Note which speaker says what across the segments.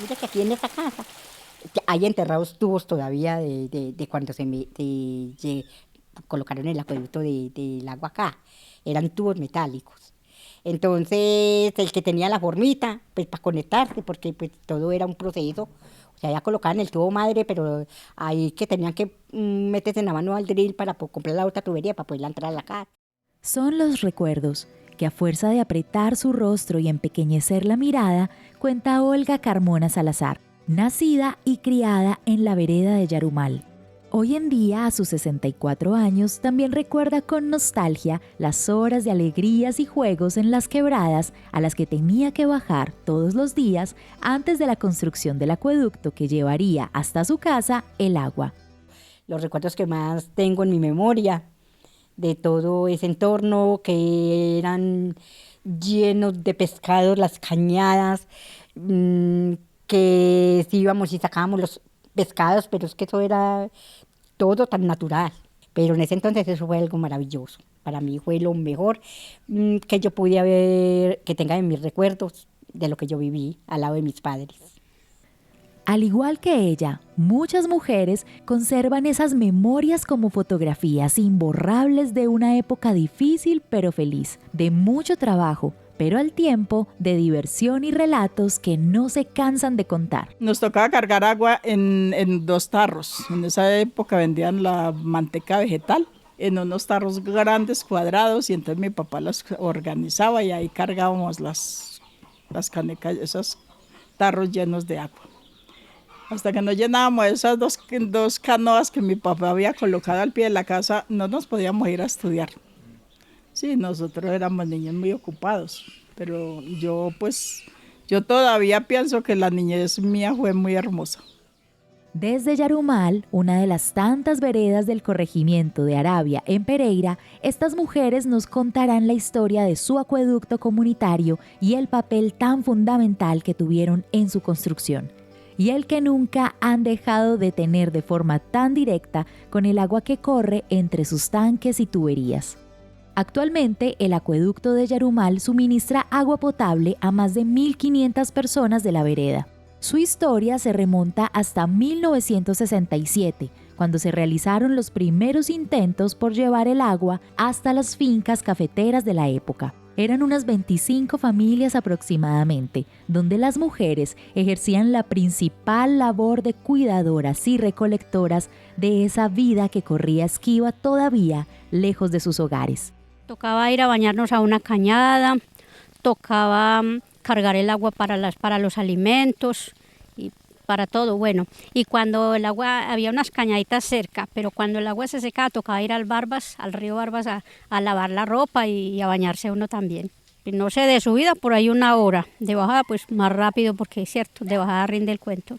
Speaker 1: Mira que aquí en esta casa hay enterrados tubos todavía de cuando colocaron el acueducto del agua acá. Eran tubos metálicos. Entonces, el que tenía la formita, pues para conectarse, porque pues todo era un proceso. O sea, ya colocaban el tubo madre, pero ahí que tenían que meterse en la mano al drill para comprar la otra tubería para poderla entrar a la casa.
Speaker 2: Son los recuerdos que a fuerza de apretar su rostro y empequeñecer la mirada, cuenta Olga Carmona Salazar, nacida y criada en la vereda de Yarumal. Hoy en día, a sus 64 años, también recuerda con nostalgia las horas de alegrías y juegos en las quebradas a las que tenía que bajar todos los días antes de la construcción del acueducto que llevaría hasta su casa el agua.
Speaker 1: Los recuerdos que más tengo en mi memoria de todo ese entorno, que eran llenos de pescados, las cañadas, que sí íbamos y sacábamos los pescados, pero es que eso era todo tan natural. Pero en ese entonces eso fue algo maravilloso. Para mí fue lo mejor que yo pude ver, que tenga en mis recuerdos de lo que yo viví al lado de mis padres.
Speaker 2: Al igual que ella, muchas mujeres conservan esas memorias como fotografías imborrables de una época difícil pero feliz, de mucho trabajo, pero al tiempo de diversión y relatos que no se cansan de contar.
Speaker 3: Nos tocaba cargar agua en 2 tarros. En esa época vendían la manteca vegetal en unos tarros grandes, cuadrados, y entonces mi papá las organizaba y ahí cargábamos las canecas, esos tarros llenos de agua. Hasta que no llenábamos esas dos canoas que mi papá había colocado al pie de la casa, no nos podíamos ir a estudiar. Sí, nosotros éramos niños muy ocupados, pero yo todavía pienso que la niñez mía fue muy hermosa.
Speaker 2: Desde Yarumal, una de las tantas veredas del corregimiento de Arabia en Pereira, estas mujeres nos contarán la historia de su acueducto comunitario y el papel tan fundamental que tuvieron en su construcción, y el que nunca han dejado de tener de forma tan directa con el agua que corre entre sus tanques y tuberías. Actualmente, el acueducto de Yarumal suministra agua potable a más de 1.500 personas de la vereda. Su historia se remonta hasta 1967, cuando se realizaron los primeros intentos por llevar el agua hasta las fincas cafeteras de la época. Eran unas 25 familias aproximadamente, donde las mujeres ejercían la principal labor de cuidadoras y recolectoras de esa vida que corría esquiva todavía lejos de sus hogares.
Speaker 4: Tocaba ir a bañarnos a una cañada, tocaba cargar el agua para los alimentos y para todo, bueno. Y cuando el agua, había unas cañaditas cerca, pero cuando el agua se secaba tocaba ir al río Barbas a lavar la ropa y a bañarse uno también. Y no sé, de subida por ahí 1 hora, de bajada pues más rápido porque es cierto, de bajada rinde el cuento.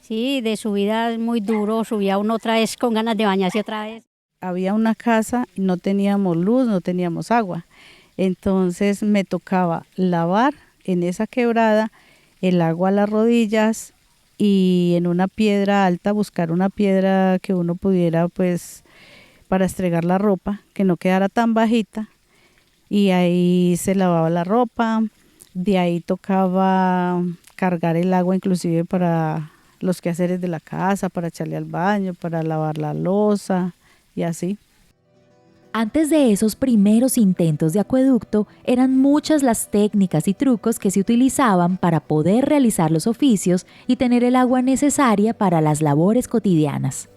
Speaker 4: Sí, de subida es muy duro, subía uno otra vez con ganas de bañarse otra vez.
Speaker 5: Había una casa y no teníamos luz, no teníamos agua. Entonces me tocaba lavar en esa quebrada el agua a las rodillas y en una piedra alta buscar una piedra que uno pudiera pues para estregar la ropa, que no quedara tan bajita, y ahí se lavaba la ropa. De ahí tocaba cargar el agua inclusive para los quehaceres de la casa, para echarle al baño, para lavar la loza y así.
Speaker 2: Antes de esos primeros intentos de acueducto, eran muchas las técnicas y trucos que se utilizaban para poder realizar los oficios y tener el agua necesaria para las labores cotidianas.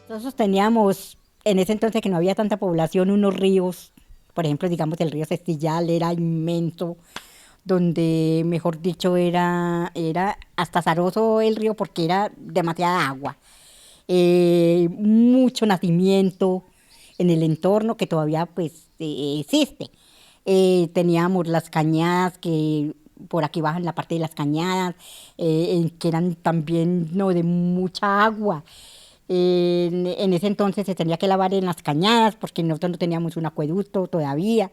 Speaker 1: Nosotros teníamos, en ese entonces que no había tanta población, unos ríos, por ejemplo, digamos el río Cestillal era inmenso, donde, mejor dicho, era hasta azaroso el río porque era demasiada agua. Mucho nacimiento en el entorno que todavía pues existe. Teníamos las cañadas que por aquí bajan la parte de las cañadas, que eran también no de mucha agua. En ese entonces se tenía que lavar en las cañadas porque nosotros no teníamos un acueducto todavía.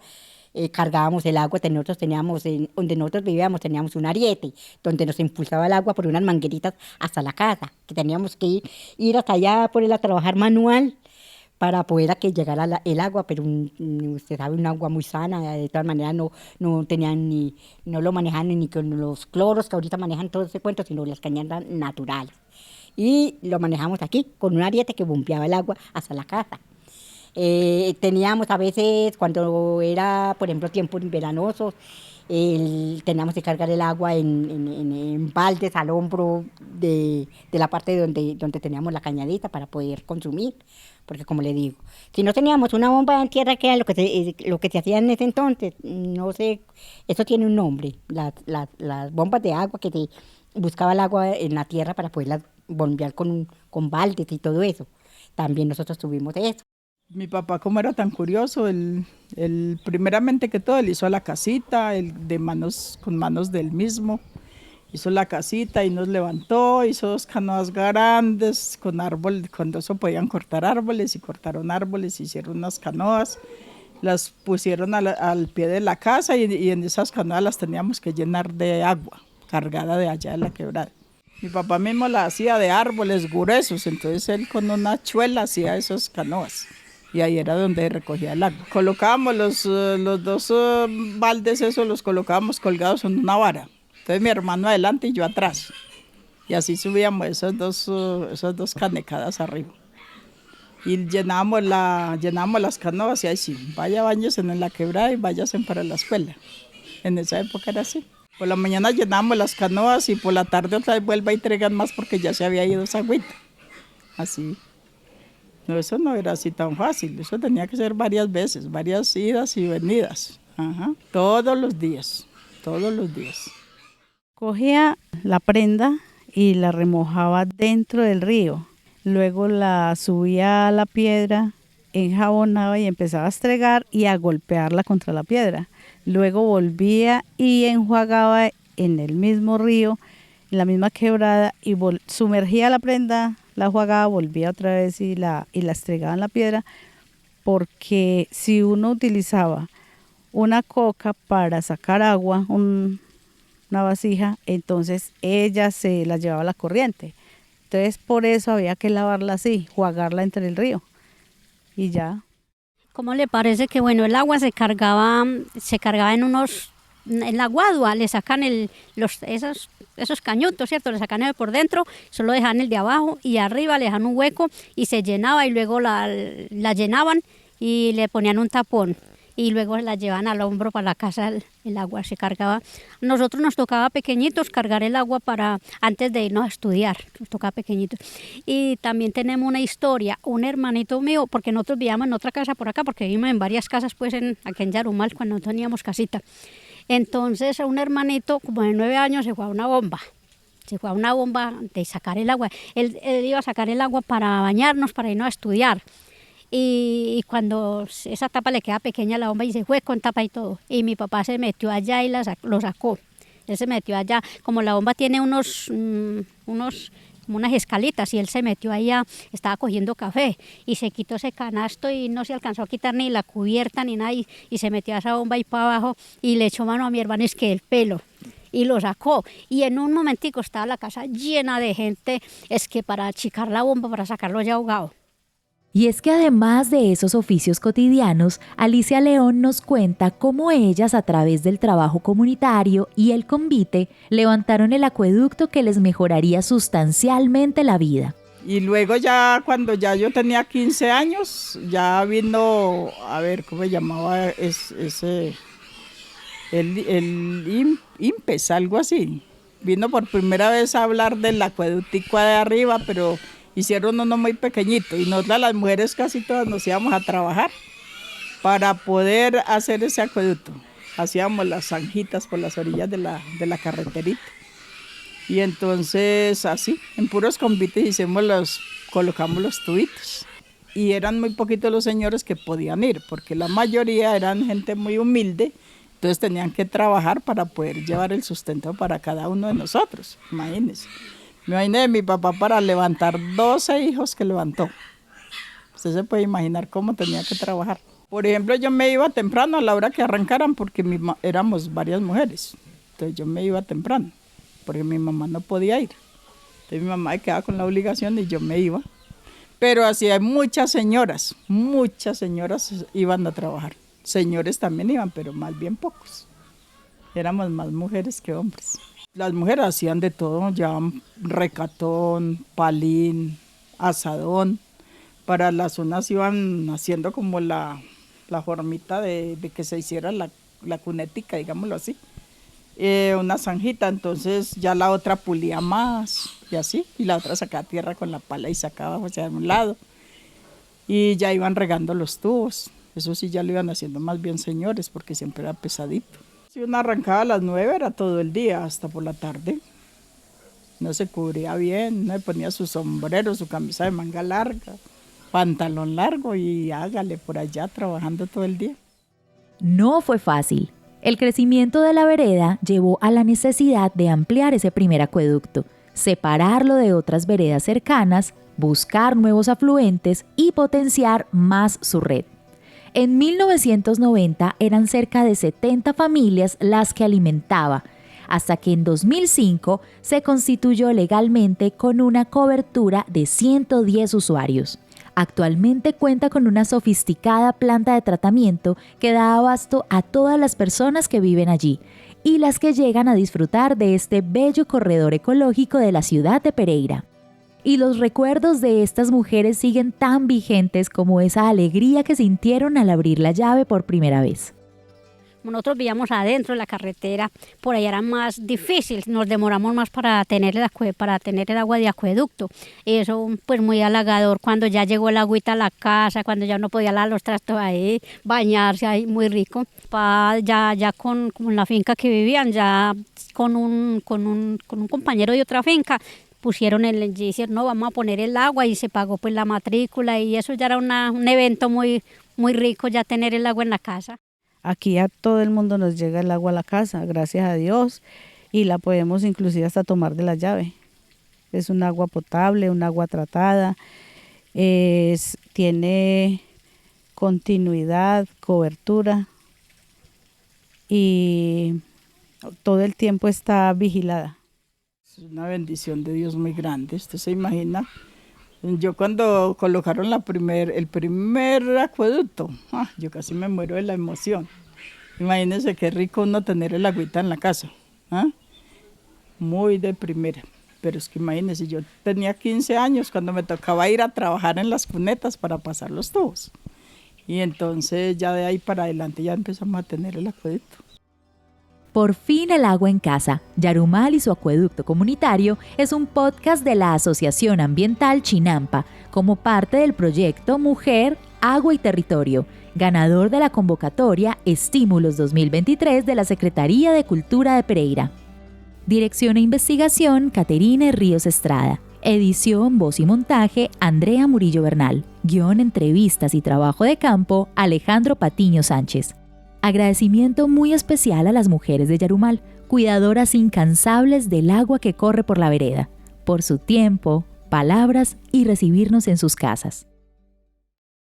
Speaker 1: Cargábamos el agua, nosotros teníamos, donde nosotros vivíamos teníamos un ariete, donde nos impulsaba el agua por unas mangueritas hasta la casa, que teníamos que ir hasta allá a ponerla a trabajar manual para poder a que llegara el agua, pero usted sabe, un agua muy sana, de todas maneras no tenían no lo manejaban ni con los cloros que ahorita manejan todo ese cuento, sino las cañadas naturales. Y lo manejamos aquí, con un ariete que bombeaba el agua hasta la casa. Teníamos a veces, cuando era, por ejemplo, tiempos veranosos, teníamos que cargar el agua en baldes al hombro de la parte donde teníamos la cañadita para poder consumir, porque como le digo, si no teníamos una bomba en tierra, que era lo que se hacía en ese entonces, no sé, eso tiene un nombre, las bombas de agua que se buscaba el agua en la tierra para poderla bombear con baldes y todo eso, también nosotros tuvimos eso.
Speaker 3: Mi papá, como era tan curioso, él primeramente que todo, él hizo la casita, con manos del mismo, hizo la casita y nos levantó, hizo 2 canoas grandes con árboles, cuando eso podían cortar árboles, y cortaron árboles, hicieron unas canoas, las pusieron al pie de la casa y en esas canoas las teníamos que llenar de agua, cargada de allá de la quebrada. Mi papá mismo la hacía de árboles gruesos, entonces él con una chuela hacía esas canoas. Y ahí era donde recogía el agua. Colocábamos los 2 baldes, esos los colocábamos colgados en una vara. Entonces mi hermano adelante y yo atrás. Y así subíamos esas dos canecadas arriba. Y llenábamos las canoas y ahí sí, vaya baños en la quebrada y váyanse para la escuela. En esa época era así. Por la mañana llenábamos las canoas y por la tarde otra vez vuelva y traigan más porque ya se había ido esa agüita. Así. No, eso no era así tan fácil, eso tenía que ser varias veces, varias idas y venidas, todos los días.
Speaker 5: Cogía la prenda y la remojaba dentro del río, luego la subía a la piedra, enjabonaba y empezaba a estregar y a golpearla contra la piedra. Luego volvía y enjuagaba en el mismo río, en la misma quebrada, y sumergía la prenda, la enjuagaba, volvía otra vez y la estregaba en la piedra, porque si uno utilizaba una coca para sacar agua, una vasija, entonces ella se la llevaba a la corriente. Entonces por eso había que lavarla así, enjuagarla entre el río y ya.
Speaker 4: ¿Cómo le parece que bueno, el agua se cargaba en la guadua, le sacan esos cañutos, ¿cierto? Le sacan el por dentro, solo dejan el de abajo y arriba le dejan un hueco y se llenaba y luego la llenaban y le ponían un tapón y luego la llevaban al hombro para la casa, el agua se cargaba. Nosotros nos tocaba pequeñitos cargar el agua antes de irnos a estudiar, nos tocaba pequeñitos. Y también tenemos una historia, un hermanito mío, porque nosotros vivíamos en otra casa por acá, porque vivimos en varias casas pues aquí en Yarumal cuando no teníamos casita. Entonces un hermanito como de 9 años se fue a una bomba de sacar el agua. Él iba a sacar el agua para bañarnos, para irnos a estudiar. Y cuando esa tapa le queda pequeña la bomba y se fue con tapa y todo. Y mi papá se metió allá y lo sacó. Él se metió allá, como la bomba tiene como unas escalitas y él se metió allá, estaba cogiendo café y se quitó ese canasto y no se alcanzó a quitar ni la cubierta ni nada y se metió a esa bomba ahí para abajo y le echó mano a mi hermano, es que el pelo. Y lo sacó y en un momentico estaba la casa llena de gente, es que para achicar la bomba, para sacarlo ya ahogado.
Speaker 2: Y es que además de esos oficios cotidianos, Alicia León nos cuenta cómo ellas, a través del trabajo comunitario y el convite, levantaron el acueducto que les mejoraría sustancialmente la vida.
Speaker 3: Y luego ya cuando ya yo tenía 15 años, ya vino, a ver, ¿cómo se llamaba ese? El IMPES, algo así. Vino por primera vez a hablar del acueductico de arriba, pero hicieron uno muy pequeñito y nosotras las mujeres casi todas nos íbamos a trabajar para poder hacer ese acueducto. Hacíamos las zanjitas por las orillas de la carreterita. Y entonces así, en puros convites colocamos los tubitos. Y eran muy poquitos los señores que podían ir, porque la mayoría eran gente muy humilde, entonces tenían que trabajar para poder llevar el sustento para cada uno de nosotros, imagínense. Me imaginé de mi papá para levantar 12 hijos que levantó. Usted se puede imaginar cómo tenía que trabajar. Por ejemplo, yo me iba temprano a la hora que arrancaran porque éramos varias mujeres. Entonces yo me iba temprano porque mi mamá no podía ir. Entonces mi mamá quedaba con la obligación y yo me iba. Pero así hay muchas señoras iban a trabajar. Señores también iban, pero más bien pocos. Éramos más mujeres que hombres. Las mujeres hacían de todo, llevaban recatón, palín, asadón. Para las unas iban haciendo como la formita de que se hiciera la cunetica, digámoslo así. Una zanjita, entonces ya la otra pulía más y así, y la otra sacaba tierra con la pala y sacaba hacia un lado. Y ya iban regando los tubos. Eso sí ya lo iban haciendo más bien señores, porque siempre era pesadito. Si uno arrancaba a las 9 era todo el día, hasta por la tarde. No se cubría bien, no ponía su sombrero, su camisa de manga larga, pantalón largo y hágale por allá trabajando todo el día.
Speaker 2: No fue fácil. El crecimiento de la vereda llevó a la necesidad de ampliar ese primer acueducto, separarlo de otras veredas cercanas, buscar nuevos afluentes y potenciar más su red. En 1990 eran cerca de 70 familias las que alimentaba, hasta que en 2005 se constituyó legalmente con una cobertura de 110 usuarios. Actualmente cuenta con una sofisticada planta de tratamiento que da abasto a todas las personas que viven allí y las que llegan a disfrutar de este bello corredor ecológico de la ciudad de Pereira. Y los recuerdos de estas mujeres siguen tan vigentes como esa alegría que sintieron al abrir la llave por primera vez.
Speaker 4: Nosotros vivíamos adentro de la carretera, por allá era más difícil, nos demoramos más para tener el agua de acueducto. Eso pues muy halagador cuando ya llegó el agüita a la casa, cuando ya uno podía lavar los trastos ahí, bañarse ahí, muy rico. Ya con la finca que vivían, ya con un compañero de otra finca, pusieron hicieron, no, vamos a poner el agua y se pagó pues la matrícula y eso ya era un evento muy, muy rico ya tener el agua en la casa.
Speaker 5: Aquí a todo el mundo nos llega el agua a la casa, gracias a Dios, y la podemos inclusive hasta tomar de la llave. Es un agua potable, un agua tratada, tiene continuidad, cobertura y todo el tiempo está vigilada.
Speaker 3: Es una bendición de Dios muy grande, usted se imagina. Yo cuando colocaron el primer acueducto, yo casi me muero de la emoción. Imagínense qué rico uno tener el agüita en la casa, muy de primera. Pero es que imagínense, yo tenía 15 años cuando me tocaba ir a trabajar en las cunetas para pasar los tubos. Y entonces ya de ahí para adelante ya empezamos a tener el acueducto.
Speaker 2: Por fin el agua en casa. Yarumal y su acueducto comunitario es un podcast de la Asociación Ambiental Chinampa, como parte del proyecto Mujer, Agua y Territorio, ganador de la convocatoria Estímulos 2023 de la Secretaría de Cultura de Pereira. Dirección e investigación, Caterine Ríos Estrada. Edición, voz y montaje, Andrea Murillo Bernal. Guión, entrevistas y trabajo de campo, Alejandro Patiño Sánchez. Agradecimiento muy especial a las mujeres de Yarumal, cuidadoras incansables del agua que corre por la vereda, por su tiempo, palabras y recibirnos en sus casas.